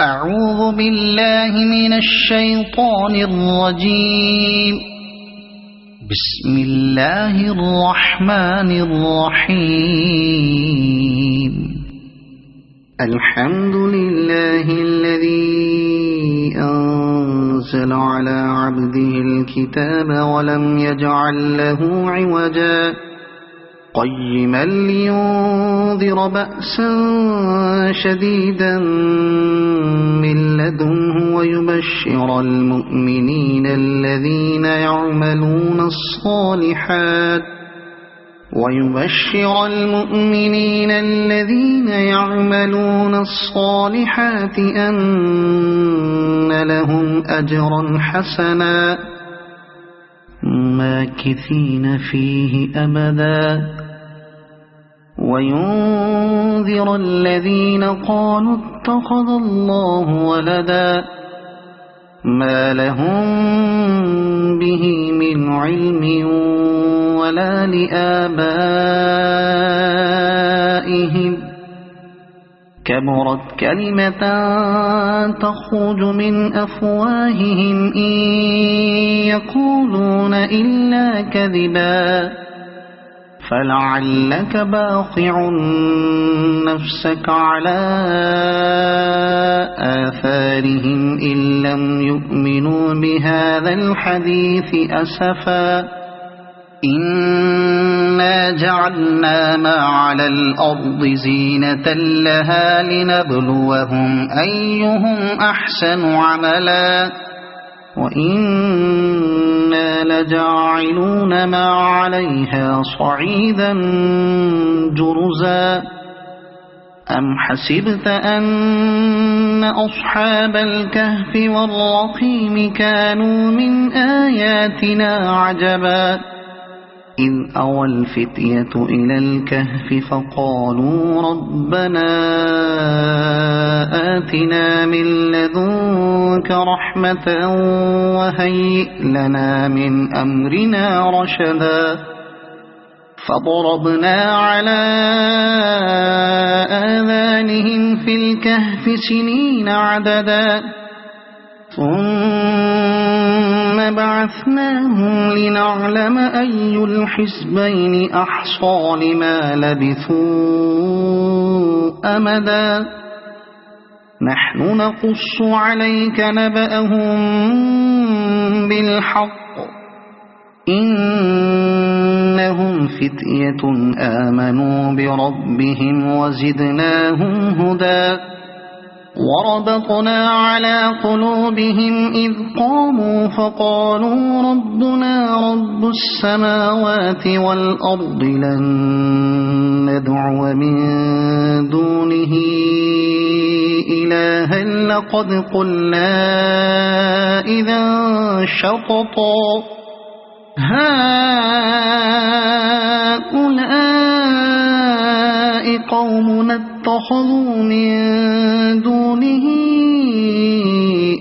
أعوذ بالله من الشيطان الرجيم. بسم الله الرحمن الرحيم. الحمد لله الذي أنزل على عبده الكتاب ولم يجعل له عوجا قيما لينذر بأسا شديدا من لدنه ويبشر المؤمنين الذين يعملون الصالحات أن لهم أجرا حسنا ماكثين فيه أبدا وينذر الذين قالوا اتخذ الله ولدا ما لهم به من علم ولا لآبائهم كبرت كلمة تخرج من أفواههم إن يقولون إلا كذبا فلعلك باخع نفسك على آثارهم إن لم يؤمنوا بهذا الحديث أسفا إنا جعلنا ما على الأرض زينة لها لنبلوهم أيهم أحسن عملا وإنا لجاعلون ما عليها صعيدا جرزا أم حسبت أن أصحاب الكهف والرقيم كانوا من آياتنا عجبا إذ أوى الفتية إلى الكهف فقالوا ربنا آتنا من لدنك رحمة وهيئ لنا من أمرنا رشدا فضربنا على آذانهم في الكهف سنين عددا ثم بعثناهم لنعلم أي الحزبين أحصى لما لبثوا أمدا نحن نقص عليك نبأهم بالحق إنهم فتية آمنوا بربهم وزدناهم هدى وربطنا على قلوبهم إذ قاموا فقالوا ربنا رب السماوات والأرض لن ندعو من دونه إلها لقد قلنا إذا شططا هؤلاء قومنا اتخذوا من دونه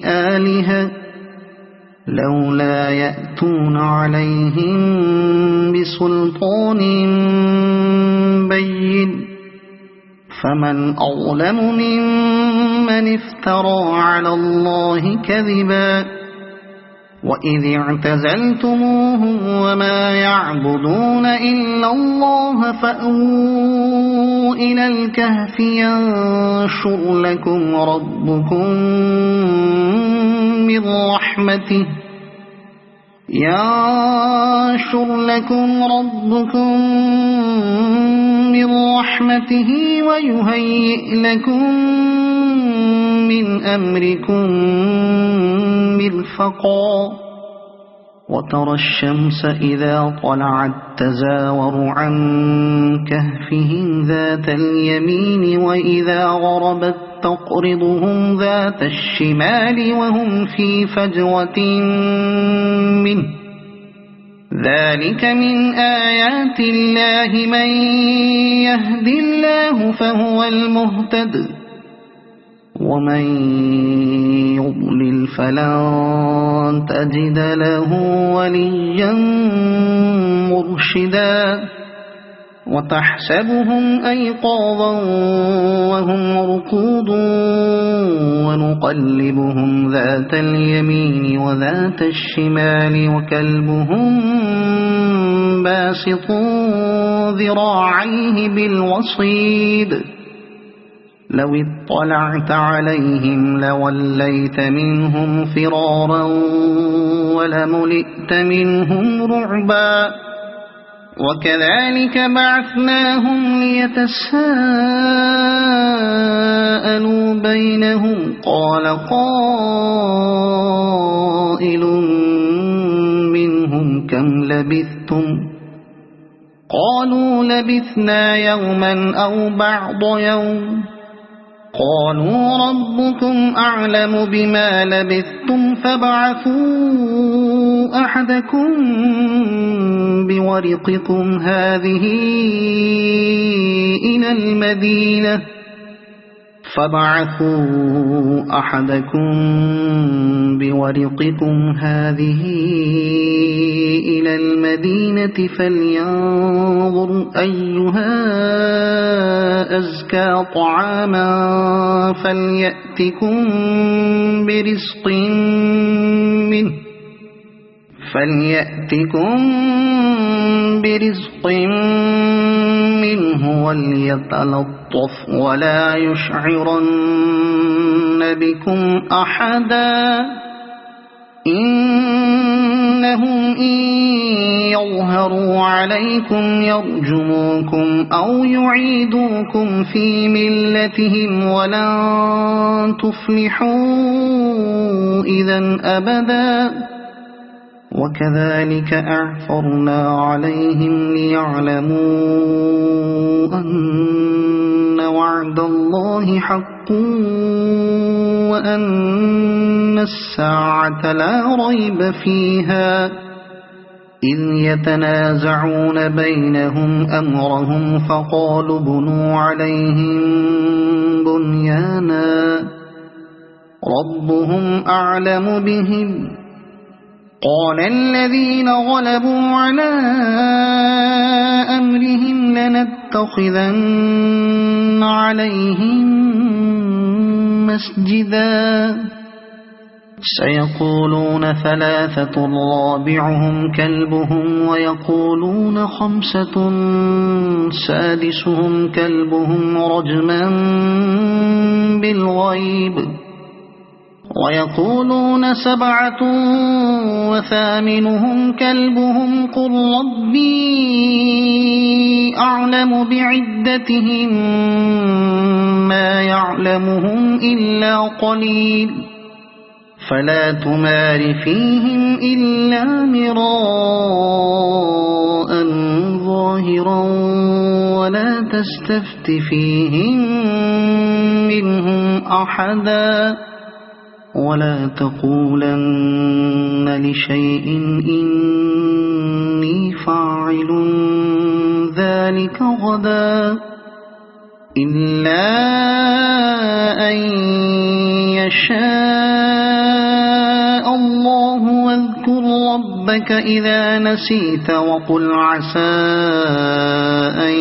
آلهة لولا يأتون عليهم بسلطان بين فمن أظلم ممن افترى على الله كذبا وإذ اعتزلتموهم وما يعبدون إلا الله فأووا إلى الكهف ينشر لكم ربكم من رحمته ويهيئ لكم من أمركم مرفقا وترى الشمس إذا طلعت تزاور عن كهفهم ذات اليمين وإذا غربت تقرضهم ذات الشمال وهم في فجوة منه ذلك من آيات الله من يهد الله فهو المهتد ومن يضلل فلن تجد له وليا مرشدا وتحسبهم أيقاظا وهم رقود ونقلبهم ذات اليمين وذات الشمال وكلبهم باسط ذراعيه بالوصيد لو اطلعت عليهم لوليت منهم فرارا ولملئت منهم رعبا وكذلك بعثناهم ليتساءلوا بينهم قال قائل منهم كم لبثتم قالوا لبثنا يوما أو بعض يوم قالوا ربكم أعلم بما لبثتم فابعثوا أحدكم بورقكم هذه إلى المدينة فلينظر أيها أزكى طعاما فليأتكم برزق منه وليتلطف ولا يشعرن بكم أحدا إنهم إن يظهروا عليكم يرجموكم أو يعيدوكم في ملتهم ولن تفلحوا إذا أبدا وكذلك أعثرنا عليهم ليعلموا أن وعد الله حق وأن الساعة لا ريب فيها إذ يتنازعون بينهم أمرهم فقالوا بنوا عليهم بنيانا ربهم أعلم بهم قال الذين غلبوا على أمرهم لنتخذن عليهم مسجدا سيقولون ثلاثة رابعهم كلبهم ويقولون خمسة سادسهم كلبهم رجما بالغيب ويقولون سبعة وثامنهم كلبهم قل ربي أعلم بعدتهم ما يعلمهم إلا قليل فلا تمار فيهم إلا مراء ظاهرا ولا تستفت فيهم منهم أحدا ولا تقولن لشيء إني فاعل ذلك غدا إلا أن يشاء الله واذكر ربك إذا نسيت وقل عسى أن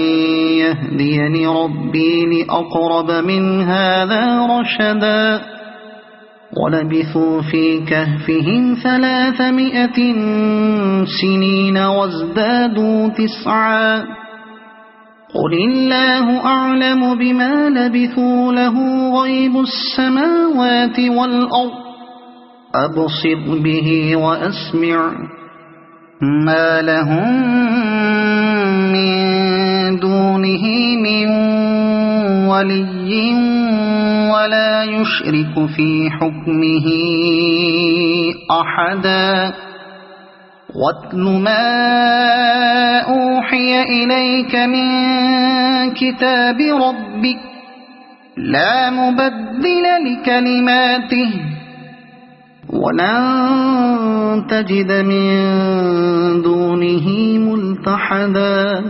يهديني ربي لأقرب من هذا رشدا ولبثوا في كهفهم 300 سنين وازدادوا 9 قل الله أعلم بما لبثوا له غيب السماوات والأرض أبصر به وأسمع ما لهم من دونه من ولي ولا يشرك في حكمه أحدا واتل ما أوحي إليك من كتاب ربك لا مبدل لكلماته ولن تجد من دونه ملتحدا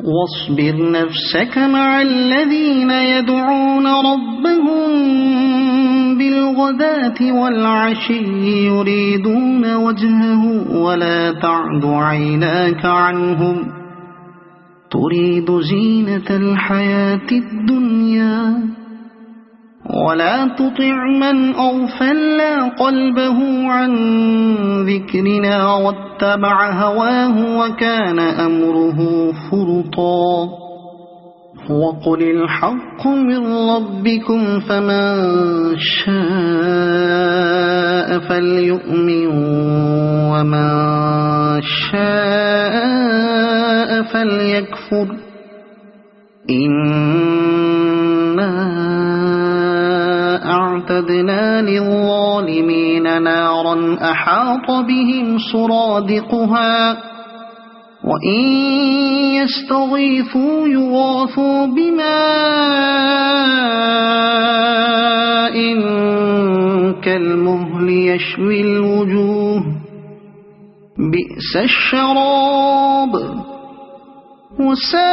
واصبر نفسك مع الذين يدعون ربهم بالغداة والعشي يريدون وجهه ولا تعد عيناك عنهم تريد زينة الحياة الدنيا ولا تطع من أغفلنا قلبه عن ذكرنا واتبع هواه وكان أمره فرطا وقل الحق من ربكم فمن شاء فليؤمن ومن شاء فليكفر إنا أعتدنا للظالمين نارا أحاط بهم سرادقها وإن يستغيثوا يغاثوا بماء كالمهل يشوي الوجوه بئس الشراب وساءت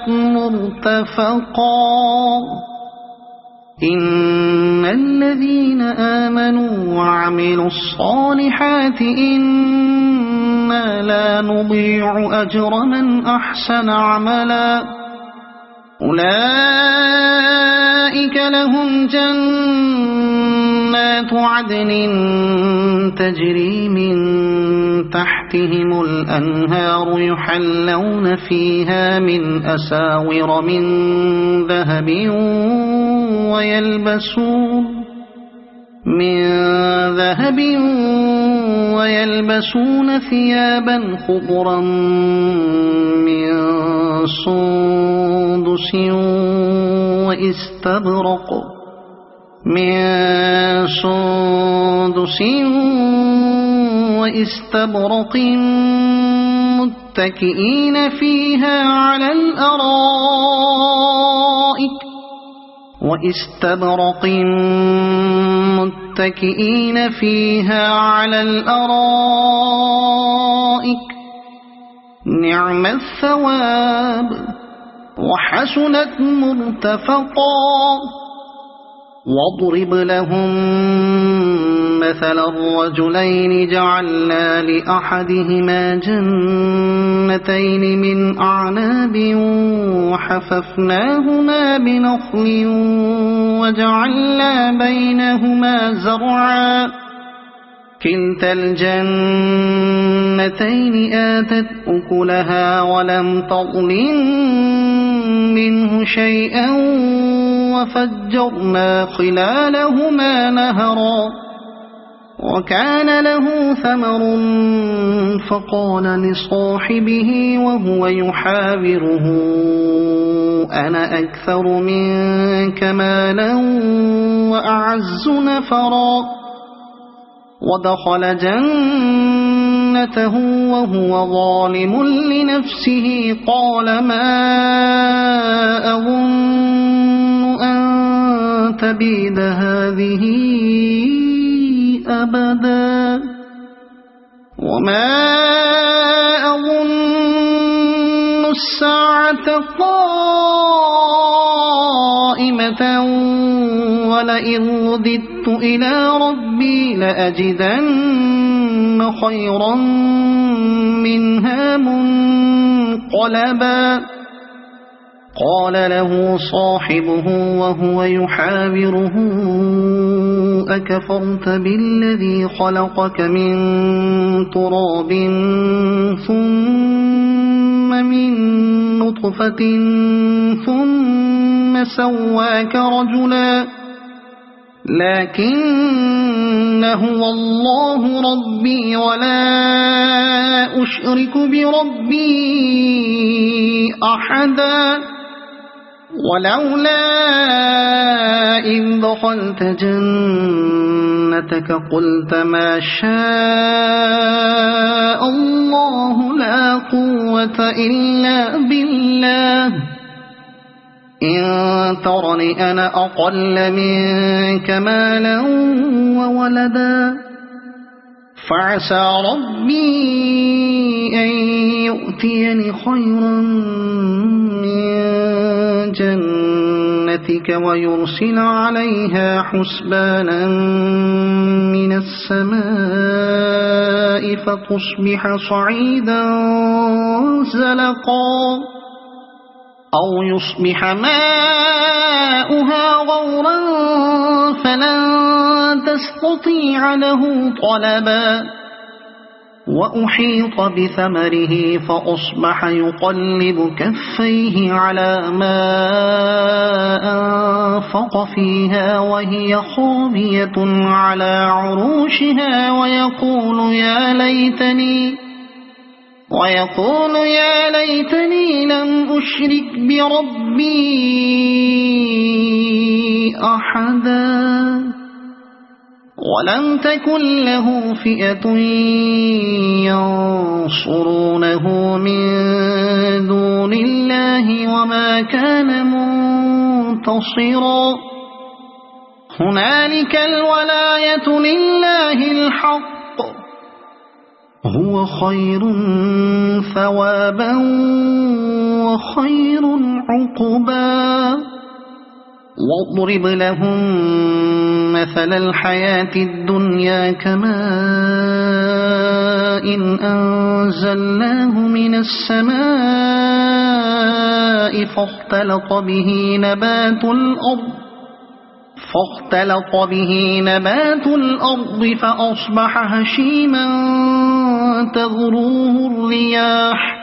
مرتفقا إن الذين آمنوا وعملوا الصالحات إنا لا نضيع أجر من أحسن عملا أولئك لهم جنات عدن تجري من تحتهم الأنهار يحلون فيها من أساور من ذهب ويلبسون ثيابا خضرا من سندس واستبرق متكئين فيها على الأرائك نعم الثواب وحسنت مرتفقا واضرب لهم مثل الرجلين جعلنا لأحدهما جنتين من أعناب وحففناهما بنخل وجعلنا بينهما زرعا كلتا الجنتين آتت أكلها ولم تظلم منه شيئا وفجرنا خلالهما نهرا وكان له ثمر فقال لصاحبه وهو يحاوره أنا أكثر منك مالا وأعز نفرا ودخل جنته وهو ظالم لنفسه قال ما أظن أن تبيد هذه أبدا وما أظن الساعة قائمة ولئن رددت إلى ربي لأجدن خيرا منها منقلبا قال له صاحبه وهو يحاوره أكفرت بالذي خلقك من تراب ثم من نطفة ثم سواك رجلا لكن هو الله ربي ولا أشرك بربي أحدا ولولا إذ دخلت جنتك قلت ما شاء الله لا قوة إلا بالله إن ترني أنا أقل منك مالا وولدا فعسى ربي أن يؤتيني خيرا من جنتك ويرسل عليها حسبانا من السماء فتصبح صعيدا زلقا أو يصبح ماؤها غورا فلن تستطيع له طلبا وأحيط بثمره فأصبح يقلب كفيه على ما أنفق فيها وهي خاوية على عروشها ويقول يا ليتني لم أشرك بربي أحدا ولم تكن له فئة ينصرونه من دون الله وما كان منتصرا هنالك الولاية لله الحق هو خير ثوابا وخير عقبا واضرب لهم مثل الحياة الدنيا كماء أنزلناه من السماء فاختلط به نبات الأرض فأصبح هشيما تذروه الرياح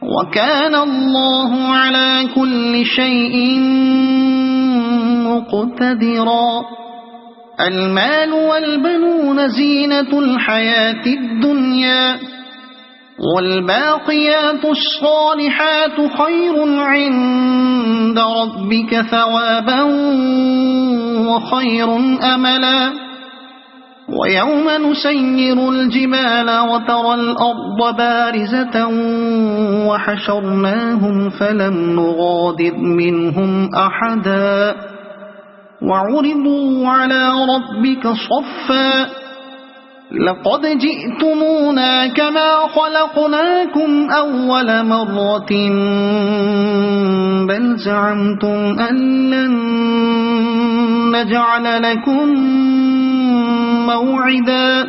وكان الله على كل شيء مقتدرا المال والبنون زينة الحياة الدنيا والباقيات الصالحات خير عند ربك ثوابا وخير أملا ويوم نسير الجبال وترى الأرض بارزة وحشرناهم فلم نغادر منهم أحدا وعرضوا على ربك صفا لقد جئتمونا كما خلقناكم أول مرة بل زعمتم أن لن نجعل لكم موعدا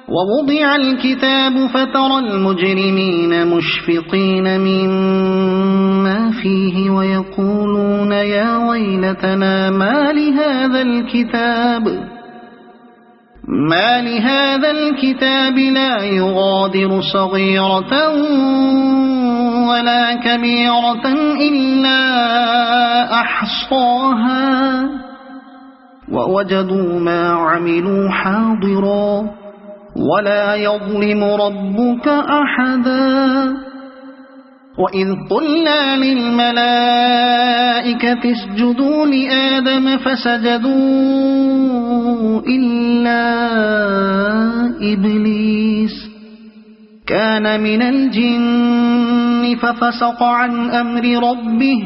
ووضع الكتاب فترى المجرمين مشفقين مما فيه ويقولون يا ويلتنا ما لهذا الكتاب لا يغادر صغيرة ولا كبيرة إلا أحصاها ووجدوا ما عملوا حاضرا ولا يظلم ربك أحدا وإذ قلنا للملائكة اسجدوا لآدم فسجدوا إلا إبليس كان من الجن ففسق عن أمر ربه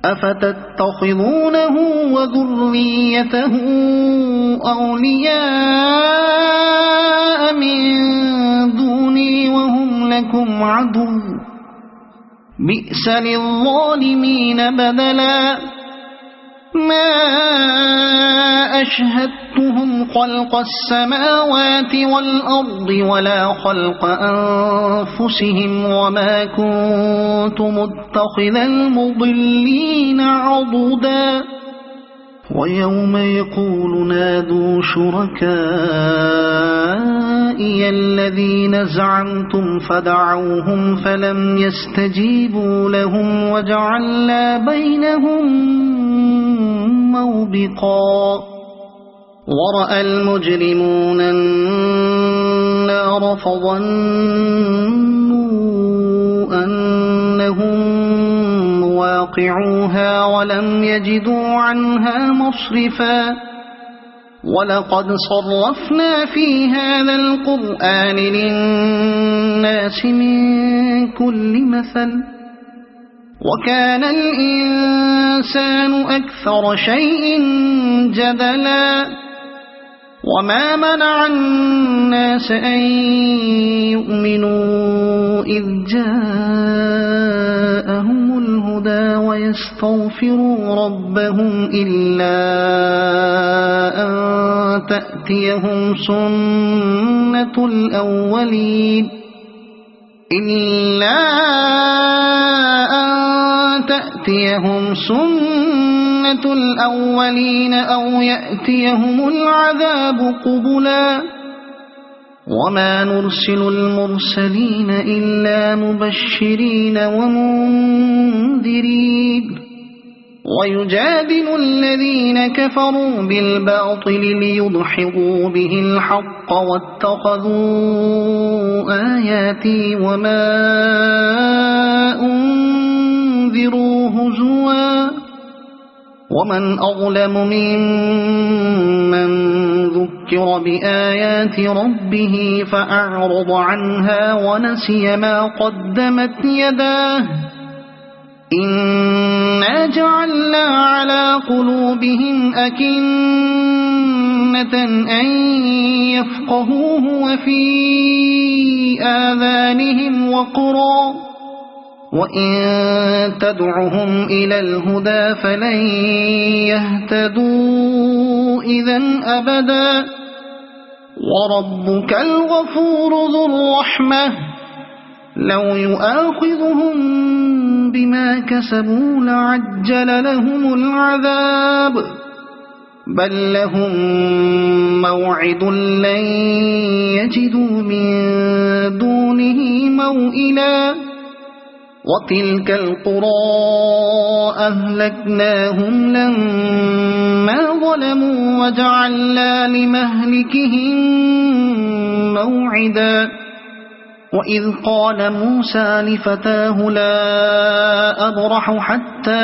أفتتخذونه وذريته أولياء من دوني وهم لكم عدو بئس للظالمين بدلا ما أشهدتهم خلق السماوات والأرض ولا خلق أنفسهم وما كنت متخذ المضلين عضدا ويوم يقول نادوا شركائي الذين زعمتم فدعوهم فلم يستجيبوا لهم وجعلنا بينهم موبقا ورأى المجرمون النار فظنوا أنهم مواقعوها ولم يجدوا عنها مصرفا ولقد صرفنا في هذا القرآن للناس من كل مثل وكان الإنسان أكثر شيء جدلا وما منع الناس أن يؤمنوا إذ جاءهم الهدى ويستغفروا ربهم إلا أن تأتيهم سنة الأولين إلا أن تأتيهم سنة الأولين أو يأتيهم العذاب قبلا وما نرسل المرسلين إلا مبشرين ومنذرين ويجادل الذين كفروا بالباطل ليدحضوا به الحق واتخذوا آياتي وما أنذروا هزوا ومن أظلم ممن ذكر بآيات ربه فأعرض عنها ونسي ما قدمت يداه إنا جعلنا على قلوبهم أكنة أن يفقهوه وفي آذانهم وقرا وإن تدعهم إلى الهدى فلن يهتدوا إذن أبدا وربك الغفور ذو الرحمة لو يؤاخذهم بما كسبوا لعجل لهم العذاب بل لهم موعد لن يجدوا من دونه موئلا وتلك القرى أهلكناهم لما ظلموا وجعلنا لمهلكهم موعدا وإذ قال موسى لفتاه لا أبرح حتى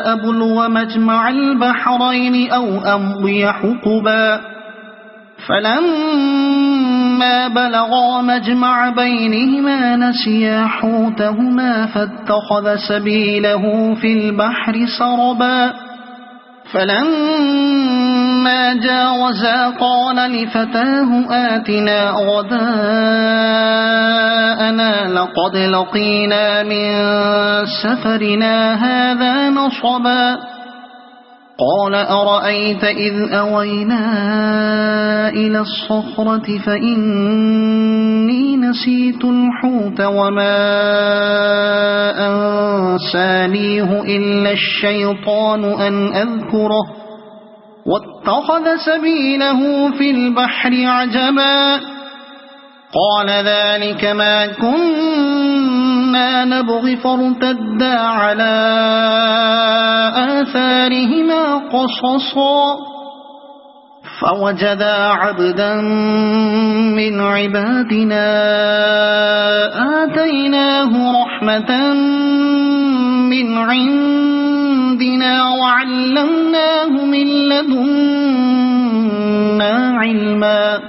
أبلغ مجمع البحرين أو أمضي حقبا فلما بلغا مجمع بينهما نسيا حوتهما فاتخذ سبيله في البحر سربا فلما جاوزا قال لفتاه آتنا غداءنا لقد لقينا من سفرنا هذا نصبا قال أرأيت إذ أوينا إلى الصخرة فإني نسيت الحوت وما أنسانيه إلا الشيطان أن أذكره واتخذ سبيله في البحر عجبا قال ذلك ما كنا نبغي فارتدا على آثارهما قصصا فوجدا عبدا من عبادنا آتيناه رحمة من عندنا وعلمناه من لدنا علما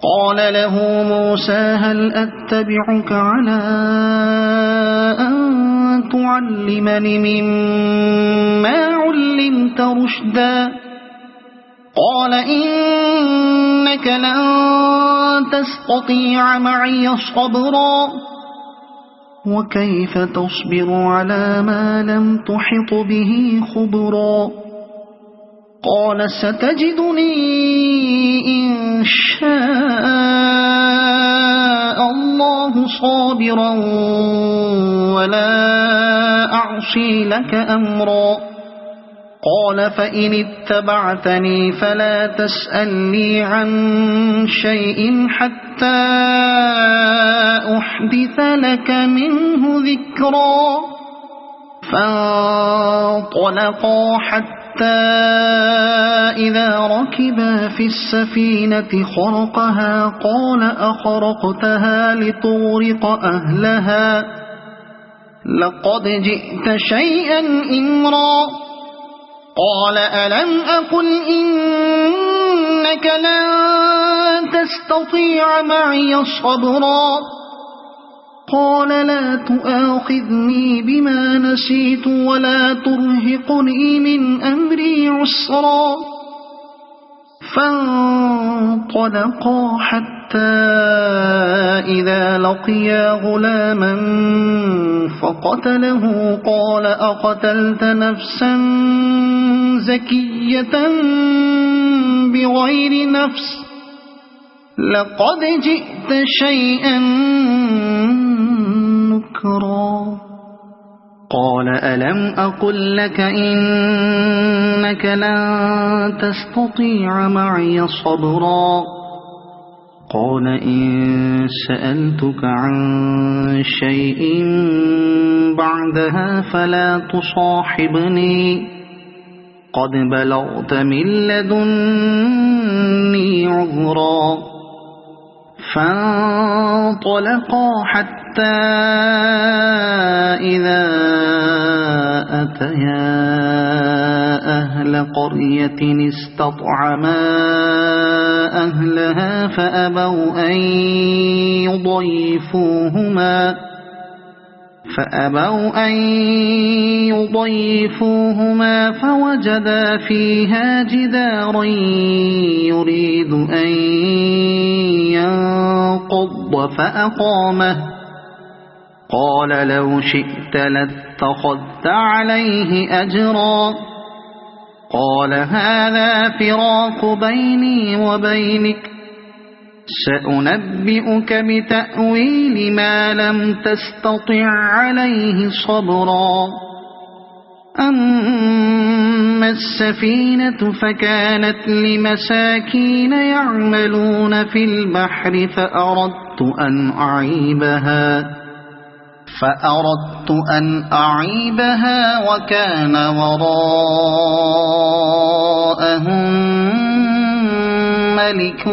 قال له موسى هل أتبعك على أن تعلمني مما علمت رشدا قال إنك لن تستطيع معي صبرا وكيف تصبر على ما لم تحط به خبرا قال ستجدني إن شاء الله صابرا ولا أعصي لك أمرا قال فإن اتبعتني فلا تسألني عن شيء حتى أحدث لك منه ذكرا فانطلقا حتى إذا ركبا في السفينة خرقها قال أخرقتها لتغرق أهلها لقد جئت شيئا إمرا قال ألم أقل إنك لن تستطيع معي صبرا قال لا تؤاخذني بما نسيت ولا ترهقني من أمري عسرا فانطلقا حتى إذا لقيا غلاما فقتله قال أقتلت نفسا زكية بغير نفس لقد جئت شيئا نكرا قال ألم أقل لك إنك لن تستطيع معي صبرا قال إن سألتك عن شيء بعدها فلا تصاحبني قد بلغت من لدني عذرا فانطلقا حتى إذا أتيا أهل قرية استطعما أهلها فأبوا أن يضيفوهما فوجدا فيها جدارا يريد أن ينقض فأقامه قال لو شئت لاتخذت عليه أجرا قال هذا فراق بيني وبينك سأنبئك بتأويل ما لم تستطع عليه صبرا أما السفينة فكانت لمساكين يعملون في البحر فأردت أن أعيبها وكان وراءهم ملك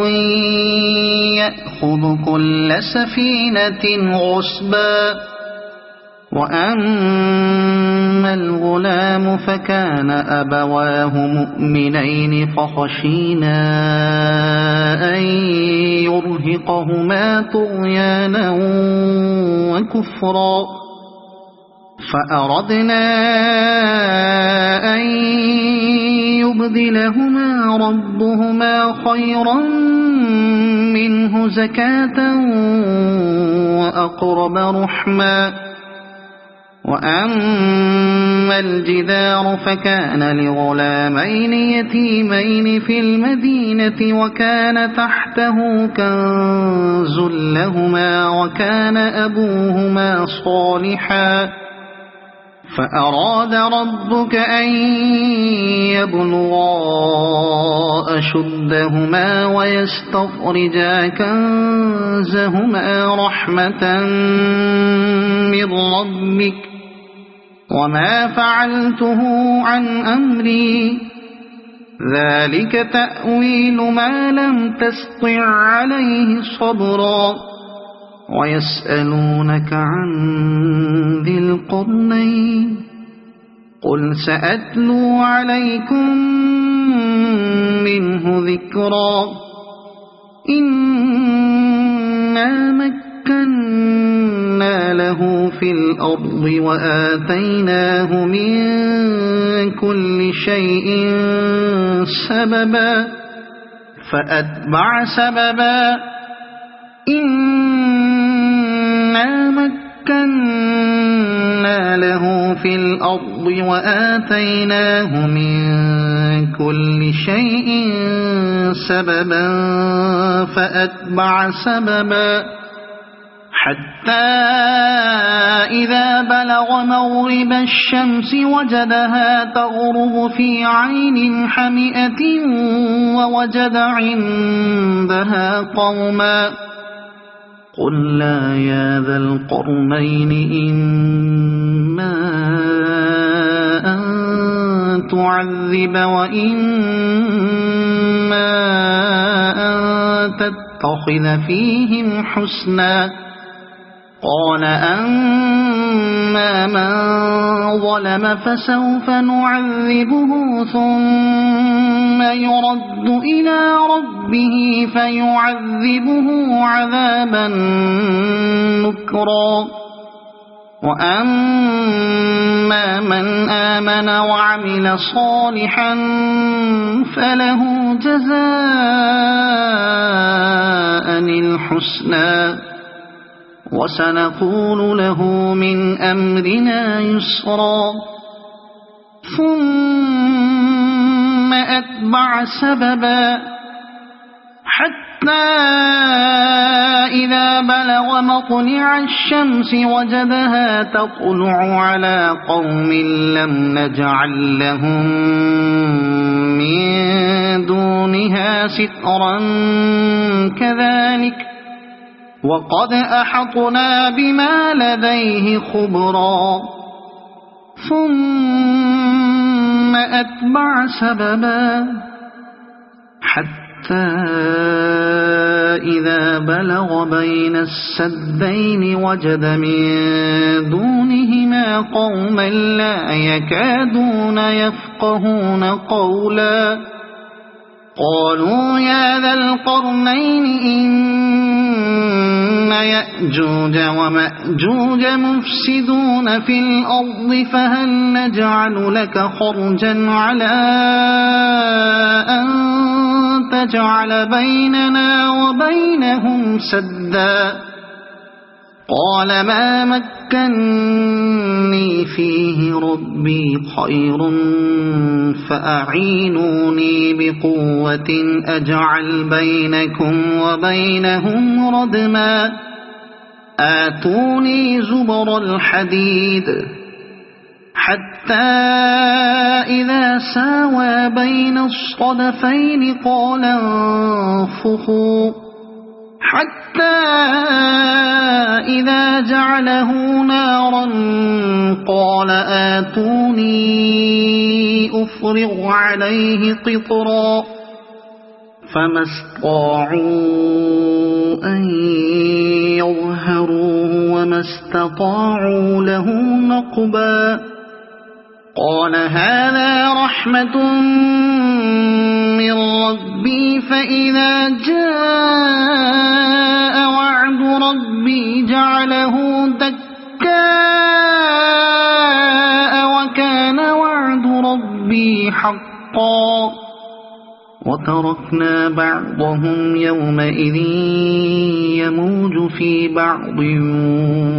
يأخذ كل سفينة غصبا وأما الغلام فكان أبواه مؤمنين فخشينا أن يرهقهما طغيانا وكفرا فأردنا أن يبدلهما ربهما خيرا منه زكاة وأقرب رحما وأما الجدار فكان لغلامين يتيمين في المدينة وكان تحته كنز لهما وكان أبوهما صالحا فأراد ربك أن يبلغا أشدهما ويستخرجا كنزهما رحمة من ربك وما فعلته عن أمري ذلك تأويل ما لم تستطع عليه صبرا ويسألونك عن ذي القرنين قل سأتلو عليكم منه ذكرا إنا مكنا له في الأرض وآتيناه من كل شيء سببا فأتبع سببا إنا مكنا له في الأرض وآتيناه من كل شيء سببا فأتبع سببا حتى إذا بلغ مغرب الشمس وجدها تغرب في عين حمئة ووجد عندها قوما قلنا يا ذا القرنين إما أن تعذب وإما أن تتخذ فيهم حسنا قال أما من ظلم فسوف نعذبه ثم يرد إلى ربه فيعذبه عذابا نكرا وأما من آمن وعمل صالحا فله جزاء الحسنى وسنقول له من أمرنا يسرا ثم أتبع سببا حتى إذا بلغ مطلع الشمس وجدها تطلع على قوم لم نجعل لهم من دونها سترا كذلك وقد أحطنا بما لديه خبرا ثم أتبع سببا حتى إذا بلغ بين السدين وجد من دونهما قوما لا يكادون يفقهون قولا قالوا يا ذا القرنين إن يأجوج ومأجوج مفسدون في الأرض فهل نجعل لك خرجا على أن تجعل بيننا وبينهم سدا قال ما مكني فيه ربي خير فأعينوني بقوة أجعل بينكم وبينهم ردما آتوني زبر الحديد حتى إذا ساوى بين الصدفين قال انفخوا حتى إذا جعله نارا قال آتوني أفرغ عليه قطرا فما استطاعوا أن يظهروه وما استطاعوا له نقبا قال هذا رحمة من ربي فإذا جاء وعد ربي جعله دكاء وكان وعد ربي حقا وتركنا بعضهم يومئذ يموج في بعض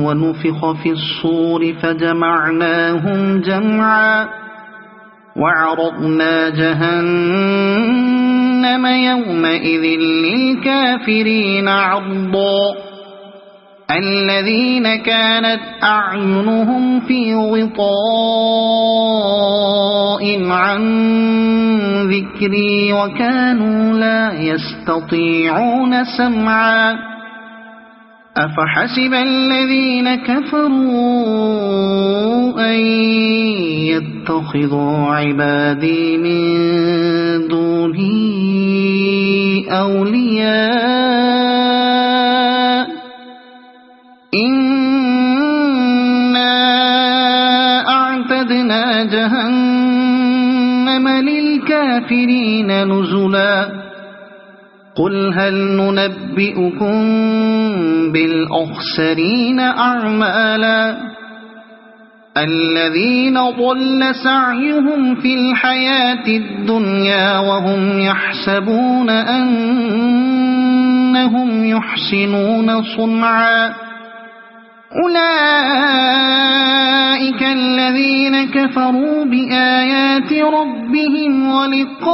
ونفخ في الصور فجمعناهم جمعا وعرضنا جهنم يومئذ للكافرين عرضا الذين كانت أعينهم في غطاء عن ذكري وكانوا لا يستطيعون سمعا أفحسب الذين كفروا أن يتخذوا عبادي من دوني أولياء إنا أعتدنا جهنم للكافرين نزلا قل هل ننبئكم بالأخسرين أعمالا الذين ضل سعيهم في الحياة الدنيا وهم يحسبون أنهم يحسنون صنعا أولئك الذين كفروا بآيات ربهم ولقائه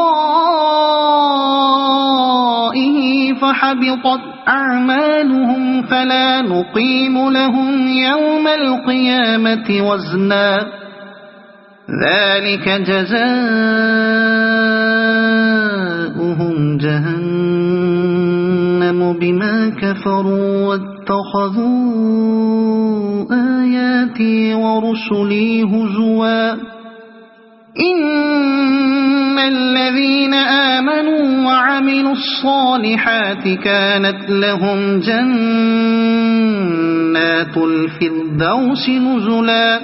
فحبطت أعمالهم فلا نقيم لهم يوم القيامة وزنا ذلك جزاؤهم جهنم بما كفروا واتخذوا آياتي ورسلي هزوا إن الذين آمنوا وعملوا الصالحات كانت لهم جنات الفردوس نزلا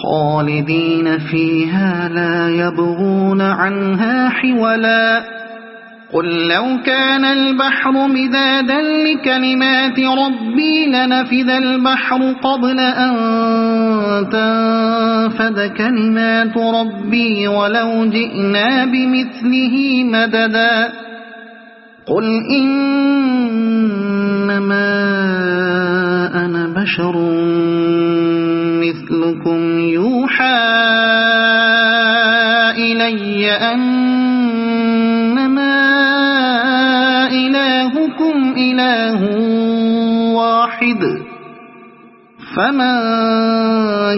خالدين فيها لا يبغون عنها حولا قل لو كان البحر مدادا لكلمات ربي لنفذ البحر قبل أن تنفد كلمات ربي ولو جئنا بمثله مددا قل إنما أنا بشر مثلكم يوحى إلي أنما واحد فمن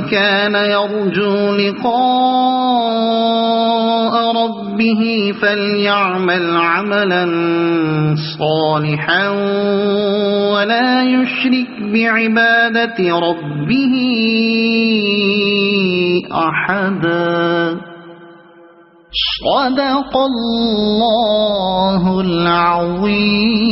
كان يرجو لقاء ربه فليعمل عملا صالحا ولا يشرك بعبادة ربه أحدا. صدق الله العظيم.